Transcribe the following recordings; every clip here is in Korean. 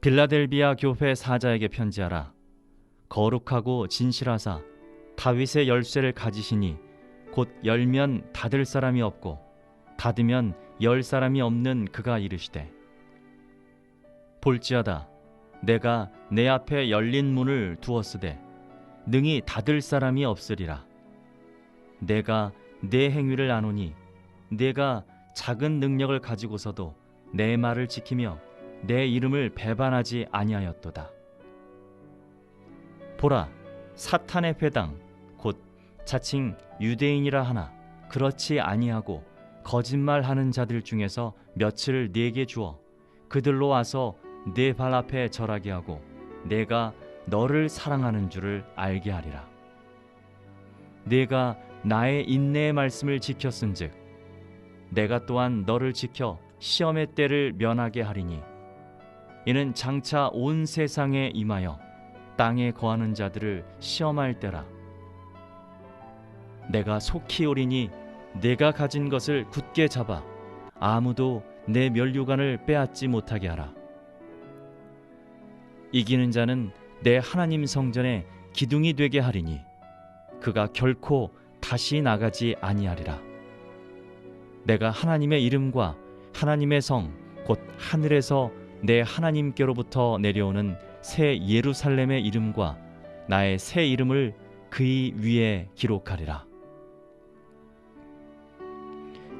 빌라델비아 교회 사자에게 편지하라. 거룩하고 진실하사 다윗의 열쇠를 가지시니 곧 열면 닫을 사람이 없고 닫으면 열 사람이 없는 그가 이르시되, 볼지어다 내가 내 앞에 열린 문을 두었으되 능히 닫을 사람이 없으리라. 내가 내 행위를 아노니 내가 작은 능력을 가지고서도 내 말을 지키며 내 이름을 배반하지 아니하였도다. 보라, 사탄의 회당 곧 자칭 유대인이라 하나 그렇지 아니하고 거짓말하는 자들 중에서 몇을 네게 주어 그들로 와서 네 발 앞에 절하게 하고 내가 너를 사랑하는 줄을 알게 하리라. 네가 나의 인내의 말씀을 지켰은즉 내가 또한 너를 지켜 시험의 때를 면하게 하리니 이는 장차 온 세상에 임하여 땅에 거하는 자들을 시험할 때라. 내가 속히 오리니 내가 가진 것을 굳게 잡아 아무도 내 면류관을 빼앗지 못하게 하라. 이기는 자는 내 하나님 성전에 기둥이 되게 하리니 그가 결코 다시 나가지 아니하리라. 내가 하나님의 이름과 하나님의 성 곧 하늘에서 내 하나님께로부터 내려오는 새 예루살렘의 이름과 나의 새 이름을 그의 위에 기록하리라.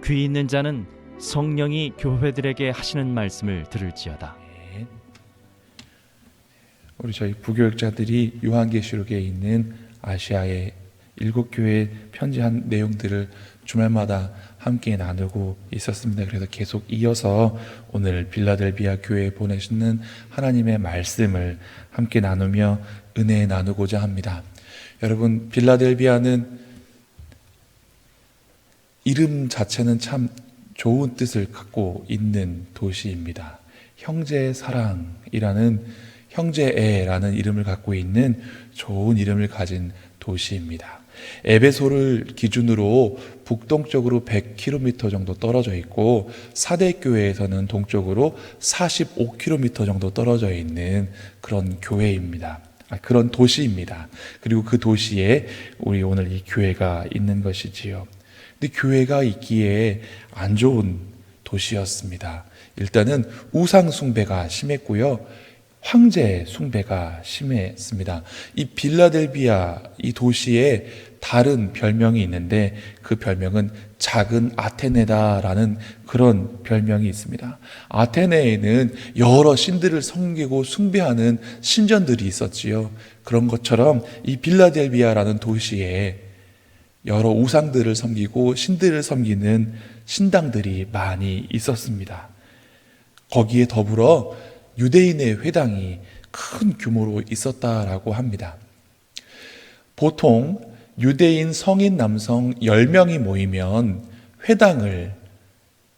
귀 있는 자는 성령이 교회들에게 하시는 말씀을 들을지어다. 우리 저희 부교육자들이 요한계시록에 있는 아시아의 7교회에 편지한 내용들을 주말마다 함께 나누고 있었습니다. 그래서 계속 이어서 오늘 빌라델비아 교회에 보내시는 하나님의 말씀을 함께 나누며 은혜 나누고자 합니다. 여러분, 빌라델비아는 이름 자체는 참 좋은 뜻을 갖고 있는 도시입니다. 형제의 사랑이라는 형제애라는 이름을 갖고 있는 좋은 이름을 가진 도시입니다. 에베소를 기준으로 북동쪽으로 100km 정도 떨어져 있고 사대교회에서는 동쪽으로 45km 정도 떨어져 있는 그런 교회입니다. 그런 도시입니다. 그리고 그 도시에 우리 오늘 이 교회가 있는 것이지요. 근데 교회가 있기에 안 좋은 도시였습니다. 일단은 우상 숭배가 심했고요. 황제 숭배가 심했습니다. 이 빌라델비아 이 도시에 다른 별명이 있는데 그 별명은 작은 아테네다라는 그런 별명이 있습니다. 아테네에는 여러 신들을 섬기고 숭배하는 신전들이 있었지요. 그런 것처럼 이 빌라델비아라는 도시에 여러 우상들을 섬기고 신들을 섬기는 신당들이 많이 있었습니다. 거기에 더불어 유대인의 회당이 큰 규모로 있었다라고 합니다. 보통 유대인 성인 남성 10명이 모이면 회당을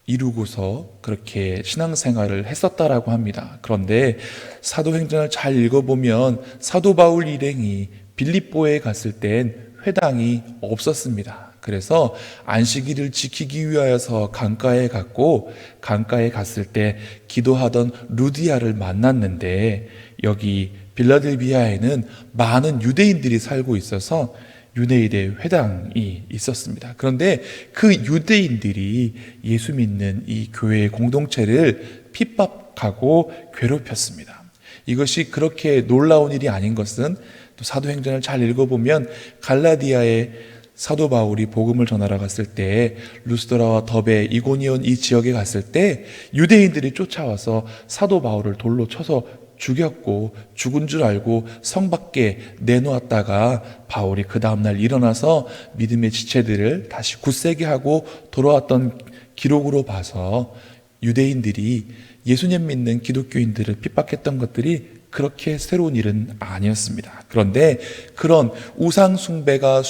이루고서 그렇게 신앙생활을 했었다라고 합니다. 그런데 사도행전을 잘 읽어보면 사도 바울 일행이 빌립보에 갔을 땐 회당이 없었습니다. 그래서 안식일을 지키기 위하여서 강가에 갔고 강가에 갔을 때 기도하던 루디아를 만났는데 여기 빌라델비아에는 많은 유대인들이 살고 있어서 유대인의 회당이 있었습니다. 그런데 그 유대인들이 예수 믿는 이 교회의 공동체를 핍박하고 괴롭혔습니다. 이것이 그렇게 놀라운 일이 아닌 것은 또 사도행전을 잘 읽어보면 갈라디아에 사도 바울이 복음을 전하러 갔을 때 루스드라와 더베, 이고니온 이 지역에 갔을 때 유대인들이 쫓아와서 사도 바울을 돌로 쳐서 죽였고 죽은 줄 알고 성 밖에 내놓았다가 바울이 그 다음날 일어나서 믿음의 지체들을 다시 굳세게 하고 돌아왔던 기록으로 봐서 유대인들이 예수님 믿는 기독교인들을 핍박했던 것들이 그렇게 새로운 일은 아니었습니다. 그런데 그런 우상 숭배가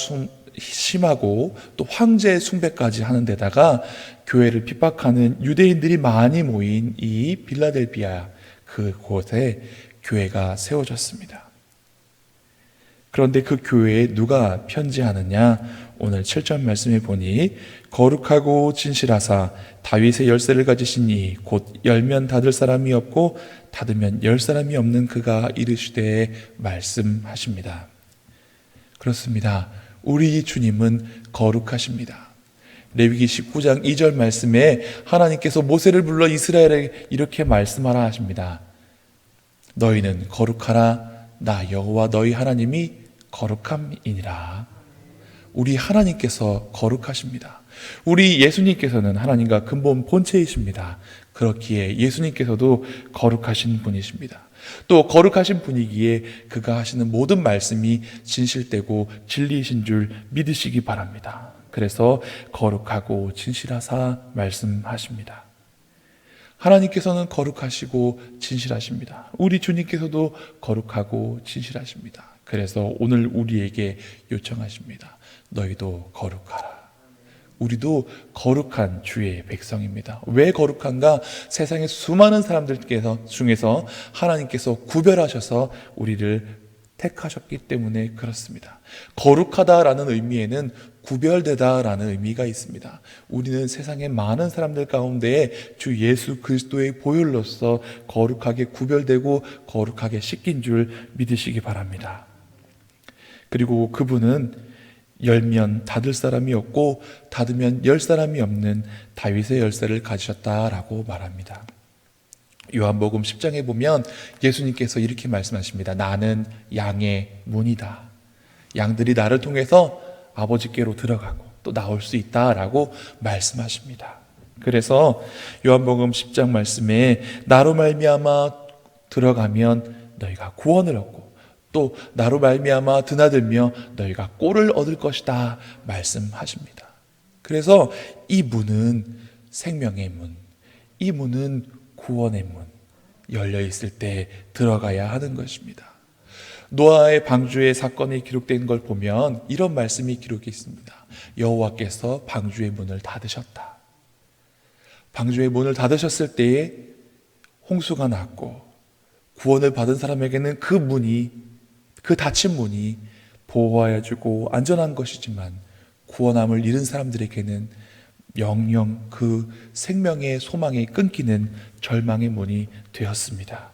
심하고 또 황제 숭배까지 하는 데다가 교회를 핍박하는 유대인들이 많이 모인 이 빌라델비아 그곳에 교회가 세워졌습니다. 그런데 그 교회에 누가 편지하느냐? 오늘 7절 말씀에 보니 거룩하고 진실하사 다윗의 열쇠를 가지신 이 곧 열면 닫을 사람이 없고 닫으면 열 사람이 없는 그가 이르시되 말씀하십니다. 그렇습니다. 우리 주님은 거룩하십니다. 레위기 19장 2절 말씀에 하나님께서 모세를 불러 이스라엘에게 이렇게 말씀하라 하십니다. 너희는 거룩하라. 나 여호와 너희 하나님이 거룩함이니라. 우리 하나님께서 거룩하십니다. 우리 예수님께서는 하나님과 근본 본체이십니다. 그렇기에 예수님께서도 거룩하신 분이십니다. 또 거룩하신 분이기에 그가 하시는 모든 말씀이 진실되고 진리이신 줄 믿으시기 바랍니다. 그래서 거룩하고 진실하사 말씀하십니다. 하나님께서는 거룩하시고 진실하십니다. 우리 주님께서도 거룩하고 진실하십니다. 그래서 오늘 우리에게 요청하십니다. 너희도 거룩하라. 우리도 거룩한 주의 백성입니다. 왜 거룩한가? 세상의 수많은 사람들 중에서 하나님께서 구별하셔서 우리를 택하셨기 때문에 그렇습니다. 거룩하다라는 의미에는 구별되다라는 의미가 있습니다. 우리는 세상의 많은 사람들 가운데 주 예수 그리스도의 보혈로서 거룩하게 구별되고 거룩하게 씻긴 줄 믿으시기 바랍니다. 그리고 그분은 열면 닫을 사람이 없고 닫으면 열 사람이 없는 다윗의 열쇠를 가지셨다라고 말합니다. 요한복음 10장에 보면 예수님께서 이렇게 말씀하십니다. 나는 양의 문이다. 양들이 나를 통해서 아버지께로 들어가고 또 나올 수 있다라고 말씀하십니다. 그래서 요한복음 10장 말씀에 나로 말미암아 들어가면 너희가 구원을 얻고 또 나로 말미암아 드나들며 너희가 꼴을 얻을 것이다 말씀하십니다. 그래서 이 문은 생명의 문, 이 문은 구원의 문, 열려 있을 때 들어가야 하는 것입니다. 노아의 방주의 사건이 기록된 걸 보면 이런 말씀이 기록이 있습니다. 여호와께서 방주의 문을 닫으셨다. 방주의 문을 닫으셨을 때에 홍수가 났고 구원을 받은 사람에게는 그 닫힌 문이 보호하여 주고 안전한 것이지만 구원함을 잃은 사람들에게는 영영 그 생명의 소망이 끊기는 절망의 문이 되었습니다.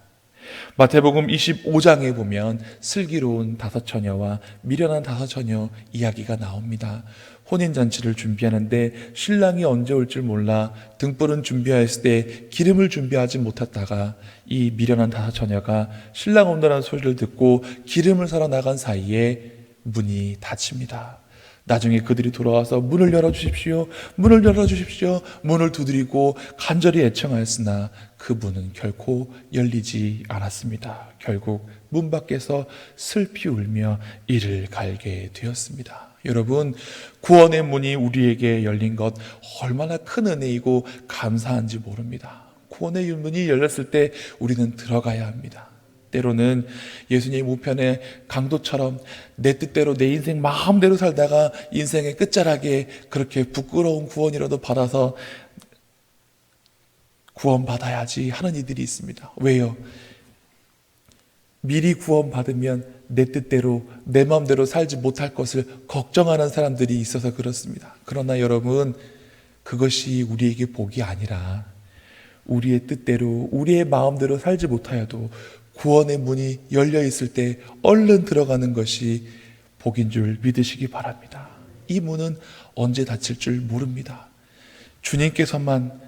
마태복음 25장에 보면 슬기로운 5처녀와 미련한 5처녀 이야기가 나옵니다. 혼인잔치를 준비하는데 신랑이 언제 올 줄 몰라 등불은 준비하였을 때 기름을 준비하지 못했다가 이 미련한 5처녀가 신랑 온다는 소리를 듣고 기름을 사러 나간 사이에 문이 닫힙니다. 나중에 그들이 돌아와서 문을 열어주십시오, 문을 열어주십시오, 문을 두드리고 간절히 애청하였으나 그 문은 결코 열리지 않았습니다. 결국 문 밖에서 슬피 울며 이를 갈게 되었습니다. 여러분, 구원의 문이 우리에게 열린 것 얼마나 큰 은혜이고 감사한지 모릅니다. 구원의 문이 열렸을 때 우리는 들어가야 합니다. 때로는 예수님의 우편의 강도처럼 내 뜻대로 내 인생 마음대로 살다가 인생의 끝자락에 그렇게 부끄러운 구원이라도 받아서 구원받아야지 하는 이들이 있습니다. 왜요? 미리 구원받으면 내 뜻대로 내 마음대로 살지 못할 것을 걱정하는 사람들이 있어서 그렇습니다. 그러나 여러분, 그것이 우리에게 복이 아니라 우리의 뜻대로 우리의 마음대로 살지 못하여도 구원의 문이 열려 있을 때 얼른 들어가는 것이 복인 줄 믿으시기 바랍니다. 이 문은 언제 닫힐 줄 모릅니다. 주님께서만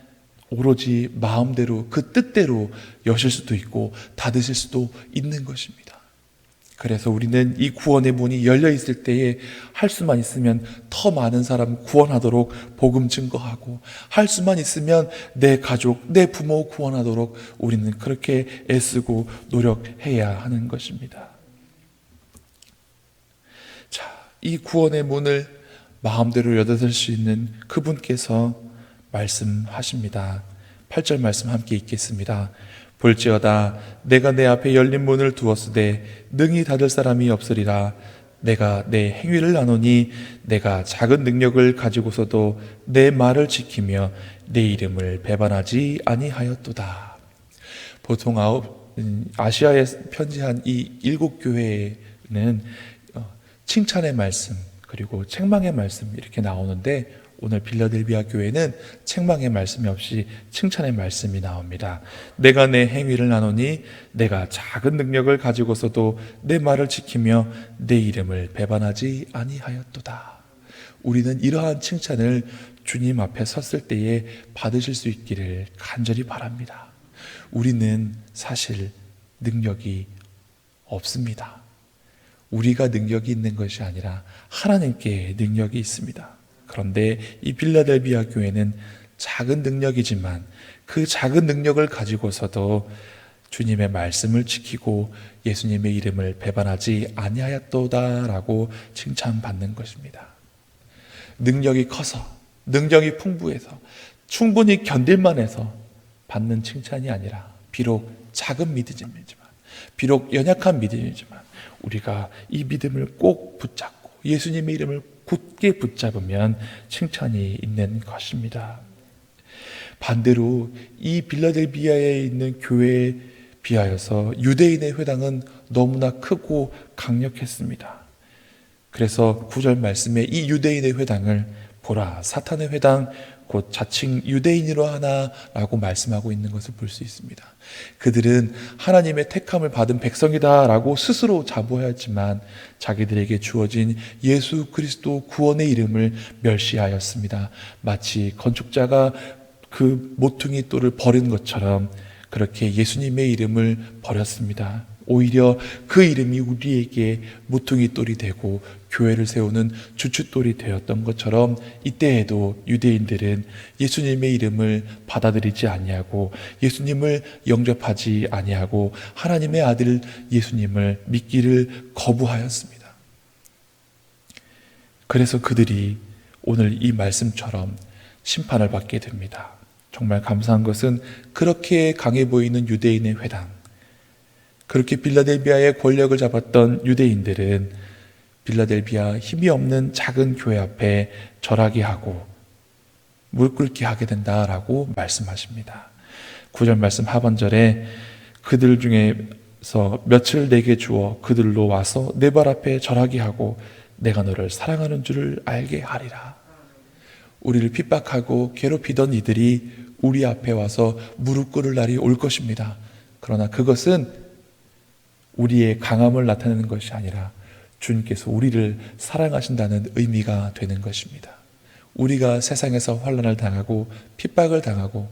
오로지 마음대로 그 뜻대로 여실 수도 있고 닫으실 수도 있는 것입니다. 그래서 우리는 이 구원의 문이 열려 있을 때에 할 수만 있으면 더 많은 사람 구원하도록 복음 증거하고, 할 수만 있으면 내 가족, 내 부모 구원하도록 우리는 그렇게 애쓰고 노력해야 하는 것입니다. 자, 이 구원의 문을 마음대로 열어줄 수 있는 그분께서 말씀하십니다. 8절 말씀 함께 읽겠습니다. 볼지어다 내가 내 앞에 열린 문을 두었으되 능히 닫을 사람이 없으리라. 내가 내 행위를 아노니 내가 작은 능력을 가지고서도 내 말을 지키며 내 이름을 배반하지 아니하였도다. 보통 아시아에 편지한 이 7 교회는 칭찬의 말씀 그리고 책망의 말씀 이렇게 나오는데 오늘 빌라델비아 교회는 책망의 말씀이 없이 칭찬의 말씀이 나옵니다. 내가 내 행위를 나누니 내가 작은 능력을 가지고서도 내 말을 지키며 내 이름을 배반하지 아니하였도다. 우리는 이러한 칭찬을 주님 앞에 섰을 때에 받으실 수 있기를 간절히 바랍니다. 우리는 사실 능력이 없습니다. 우리가 능력이 있는 것이 아니라 하나님께 능력이 있습니다. 그런데 이 빌라델비아 교회는 작은 능력이지만 그 작은 능력을 가지고서도 주님의 말씀을 지키고 예수님의 이름을 배반하지 아니하였도다라고 칭찬받는 것입니다. 능력이 커서, 능력이 풍부해서, 충분히 견딜만 해서 받는 칭찬이 아니라 비록 작은 믿음이지만, 비록 연약한 믿음이지만 우리가 이 믿음을 꼭 붙잡고 예수님의 이름을 굳게 붙잡으면 칭찬이 있는 것입니다. 반대로 이 빌라델비아에 있는 교회에 비하여서 유대인의 회당은 너무나 크고 강력했습니다. 그래서 9절 말씀에 이 유대인의 회당을 보라, 사탄의 회당 곧 자칭 유대인으로 하나라고 말씀하고 있는 것을 볼 수 있습니다. 그들은 하나님의 택함을 받은 백성이다라고 스스로 자부하였지만 자기들에게 주어진 예수 그리스도 구원의 이름을 멸시하였습니다. 마치 건축자가 그 모퉁이 돌을 버린 것처럼 그렇게 예수님의 이름을 버렸습니다. 오히려 그 이름이 우리에게 모퉁이 돌이 되고 교회를 세우는 주춧돌이 되었던 것처럼 이때에도 유대인들은 예수님의 이름을 받아들이지 아니하고 예수님을 영접하지 아니하고 하나님의 아들 예수님을 믿기를 거부하였습니다. 그래서 그들이 오늘 이 말씀처럼 심판을 받게 됩니다. 정말 감사한 것은 그렇게 강해 보이는 유대인의 회당, 그렇게 빌라델비아의 권력을 잡았던 유대인들은 빌라델비아 힘이 없는 작은 교회 앞에 절하게 하고 무릎 꿇게 하게 된다라고 말씀하십니다. 9절 말씀 하반절에 그들 중에서 몇을 내게 주어 그들로 와서 내 발 앞에 절하게 하고 내가 너를 사랑하는 줄을 알게 하리라. 우리를 핍박하고 괴롭히던 이들이 우리 앞에 와서 무릎 꿇을 날이 올 것입니다. 그러나 그것은 우리의 강함을 나타내는 것이 아니라 주님께서 우리를 사랑하신다는 의미가 되는 것입니다. 우리가 세상에서 환난을 당하고 핍박을 당하고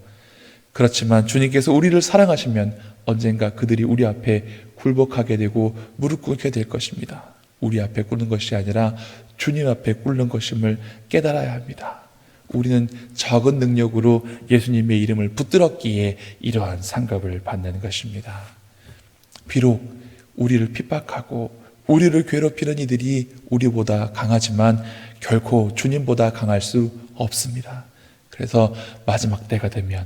그렇지만 주님께서 우리를 사랑하시면 언젠가 그들이 우리 앞에 굴복하게 되고 무릎 꿇게 될 것입니다. 우리 앞에 꿇는 것이 아니라 주님 앞에 꿇는 것임을 깨달아야 합니다. 우리는 적은 능력으로 예수님의 이름을 붙들었기에 이러한 상급을 받는 것입니다. 비록 우리를 핍박하고 우리를 괴롭히는 이들이 우리보다 강하지만 결코 주님보다 강할 수 없습니다. 그래서 마지막 때가 되면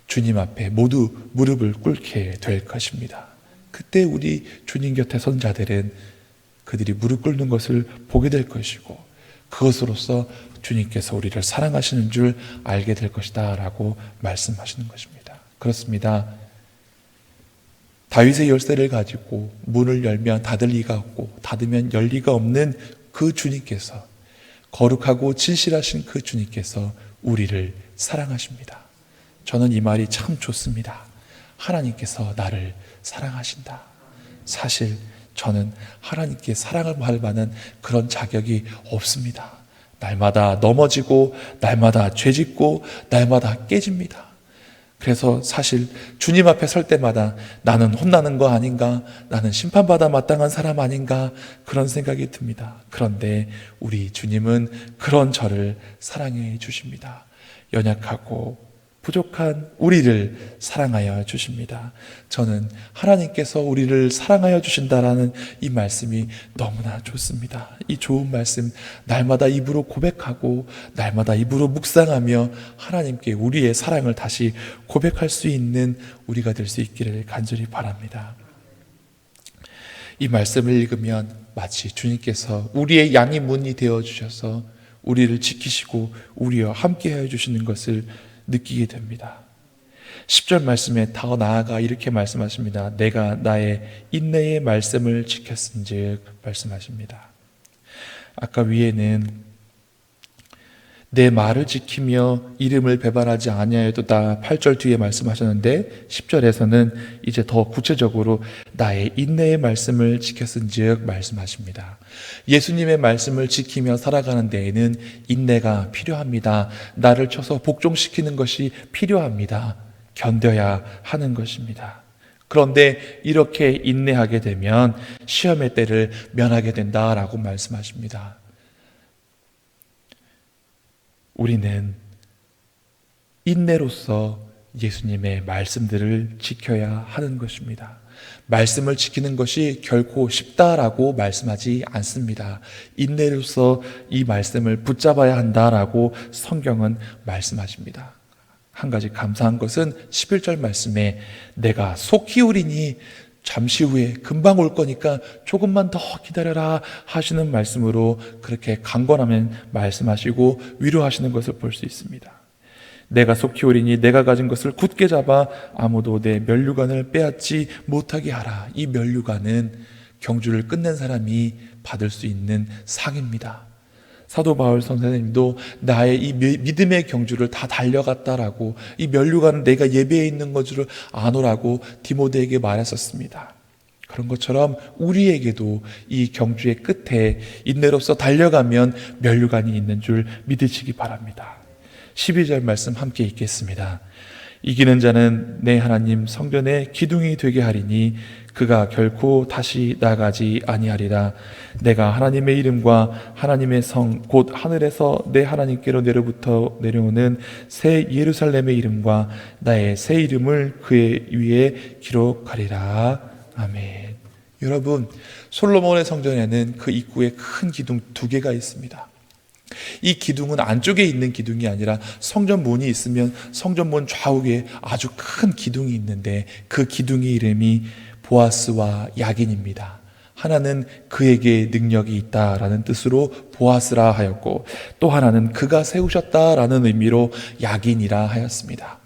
주님 앞에 모두 무릎을 꿇게 될 것입니다. 그때 우리 주님 곁에 선 자들은 그들이 무릎 꿇는 것을 보게 될 것이고 그것으로서 주님께서 우리를 사랑하시는 줄 알게 될 것이다 라고 말씀하시는 것입니다. 그렇습니다. 다윗의 열쇠를 가지고 문을 열면 닫을 리가 없고 닫으면 열 리가 없는 그 주님께서, 거룩하고 진실하신 그 주님께서 우리를 사랑하십니다. 저는 이 말이 참 좋습니다. 하나님께서 나를 사랑하신다. 사실 저는 하나님께 사랑을 받을 만한 그런 자격이 없습니다. 날마다 넘어지고 날마다 죄짓고 날마다 깨집니다. 그래서 사실 주님 앞에 설 때마다 나는 혼나는 거 아닌가, 나는 심판받아 마땅한 사람 아닌가 그런 생각이 듭니다. 그런데 우리 주님은 그런 저를 사랑해 주십니다. 연약하고 부족한 우리를 사랑하여 주십니다. 저는 하나님께서 우리를 사랑하여 주신다라는 이 말씀이 너무나 좋습니다. 이 좋은 말씀 날마다 입으로 고백하고 날마다 입으로 묵상하며 하나님께 우리의 사랑을 다시 고백할 수 있는 우리가 될 수 있기를 간절히 바랍니다. 이 말씀을 읽으면 마치 주님께서 우리의 양의 문이 되어 주셔서 우리를 지키시고 우리와 함께하여 주시는 것을 느끼게 됩니다. 10절 말씀에 더 나아가 이렇게 말씀하십니다. 내가 나의 인내의 말씀을 지켰은즉 말씀하십니다. 아까 위에는 내 말을 지키며 이름을 배반하지 아니하여도다 8절 뒤에 말씀하셨는데 10절에서는 이제 더 구체적으로 나의 인내의 말씀을 지켰은즉 말씀하십니다. 예수님의 말씀을 지키며 살아가는 데에는 인내가 필요합니다. 나를 쳐서 복종시키는 것이 필요합니다. 견뎌야 하는 것입니다. 그런데 이렇게 인내하게 되면 시험의 때를 면하게 된다라고 말씀하십니다. 우리는 인내로서 예수님의 말씀들을 지켜야 하는 것입니다. 말씀을 지키는 것이 결코 쉽다라고 말씀하지 않습니다. 인내로서 이 말씀을 붙잡아야 한다라고 성경은 말씀하십니다. 한 가지 감사한 것은 11절 말씀에 내가 속히 오리니 잠시 후에 금방 올 거니까 조금만 더 기다려라 하시는 말씀으로 그렇게 강권하면 말씀하시고 위로하시는 것을 볼 수 있습니다. 내가 속히 오리니 내가 가진 것을 굳게 잡아 아무도 내 면류관을 빼앗지 못하게 하라. 이 면류관은 경주를 끝낸 사람이 받을 수 있는 상입니다. 사도 바울 선생님도 나의 이 믿음의 경주를 다 달려갔다라고, 이 면류관은 내가 예배에 있는 것을 아노라고 디모데에게 말했었습니다. 그런 것처럼 우리에게도 이 경주의 끝에 인내로서 달려가면 면류관이 있는 줄 믿으시기 바랍니다. 12절 말씀 함께 읽겠습니다. 이기는 자는 내 하나님 성전의 기둥이 되게 하리니 그가 결코 다시 나가지 아니하리라. 내가 하나님의 이름과 하나님의 성 곧 하늘에서 내 하나님께로 내려부터 내려오는 새 예루살렘의 이름과 나의 새 이름을 그의 위에 기록하리라. 아멘. 여러분, 솔로몬의 성전에는 그 입구에 큰 기둥 2개가 있습니다. 이 기둥은 안쪽에 있는 기둥이 아니라 성전 문이 있으면 성전 문 좌우에 아주 큰 기둥이 있는데 그 기둥의 이름이 보아스와 야긴입니다. 하나는 그에게 능력이 있다라는 뜻으로 보아스라 하였고, 또 하나는 그가 세우셨다라는 의미로 야긴이라 하였습니다.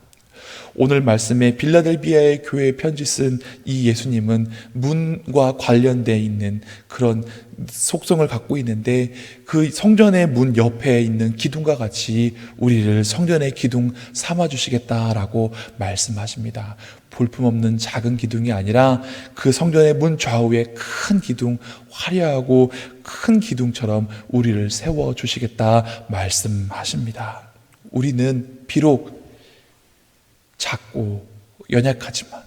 오늘 말씀에 빌라델비아의 교회에 편지 쓴 이 예수님은 문과 관련되어 있는 그런 속성을 갖고 있는데, 그 성전의 문 옆에 있는 기둥과 같이 우리를 성전의 기둥 삼아주시겠다라고 말씀하십니다. 볼품없는 작은 기둥이 아니라 그 성전의 문 좌우에 큰 기둥, 화려하고 큰 기둥처럼 우리를 세워주시겠다 말씀하십니다. 우리는 비록 작고 연약하지만,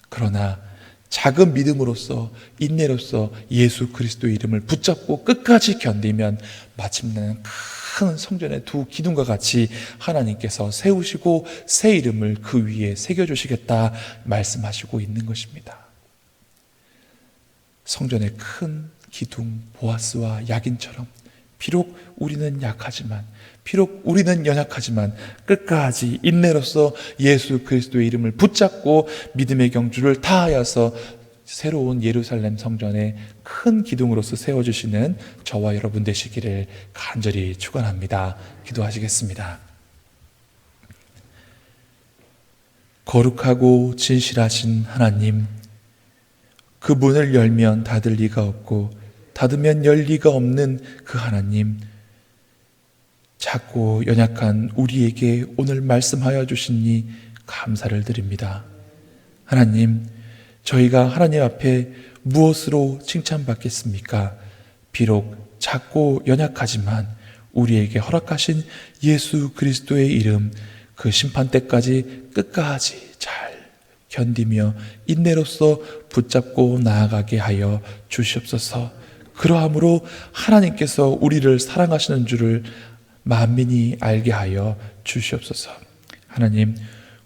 그러나 작은 믿음으로써, 인내로써 예수 그리스도의 이름을 붙잡고 끝까지 견디면 마침내는 큰 성전의 2 기둥과 같이 하나님께서 세우시고 새 이름을 그 위에 새겨주시겠다 말씀하시고 있는 것입니다. 성전의 큰 기둥 보아스와 야긴처럼 비록 우리는 약하지만, 비록 우리는 연약하지만 끝까지 인내로서 예수 그리스도의 이름을 붙잡고 믿음의 경주를 다하여서 새로운 예루살렘 성전의 큰 기둥으로서 세워주시는 저와 여러분 되시기를 간절히 축원합니다. 기도하시겠습니다. 거룩하고 진실하신 하나님, 그 문을 열면 닫을 리가 없고 닫으면 열 리가 없는 그 하나님, 작고 연약한 우리에게 오늘 말씀하여 주시니 감사를 드립니다. 하나님, 저희가 하나님 앞에 무엇으로 칭찬받겠습니까? 비록 작고 연약하지만 우리에게 허락하신 예수 그리스도의 이름, 그 심판 때까지 끝까지 잘 견디며 인내로서 붙잡고 나아가게 하여 주시옵소서. 그러함으로 하나님께서 우리를 사랑하시는 줄을 만민이 알게 하여 주시옵소서. 하나님,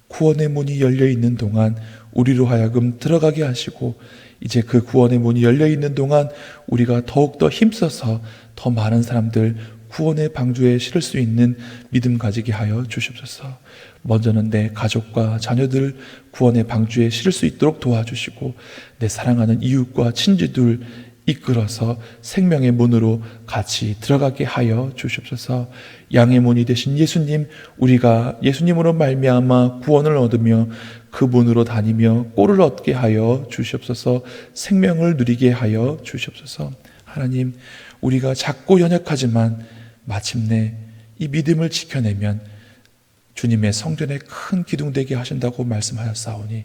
구원의 문이 열려 있는 동안 우리로 하여금 들어가게 하시고, 이제 그 구원의 문이 열려 있는 동안 우리가 더욱더 힘써서 더 많은 사람들 구원의 방주에 실을 수 있는 믿음 가지게 하여 주시옵소서. 먼저는 내 가족과 자녀들 구원의 방주에 실을 수 있도록 도와주시고, 내 사랑하는 이웃과 친지들 이끌어서 생명의 문으로 같이 들어가게 하여 주시옵소서. 양의 문이 되신 예수님, 우리가 예수님으로 말미암아 구원을 얻으며 그 문으로 다니며 꼴을 얻게 하여 주시옵소서. 생명을 누리게 하여 주시옵소서. 하나님, 우리가 작고 연약하지만 마침내 이 믿음을 지켜내면 주님의 성전에 큰 기둥되게 하신다고 말씀하셨사오니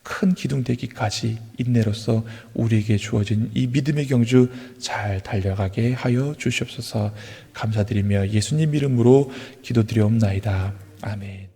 큰 기둥되기까지 인내로서 우리에게 주어진 이 믿음의 경주 잘 달려가게 하여 주시옵소서. 감사드리며 예수님 이름으로 기도드리옵나이다. 아멘.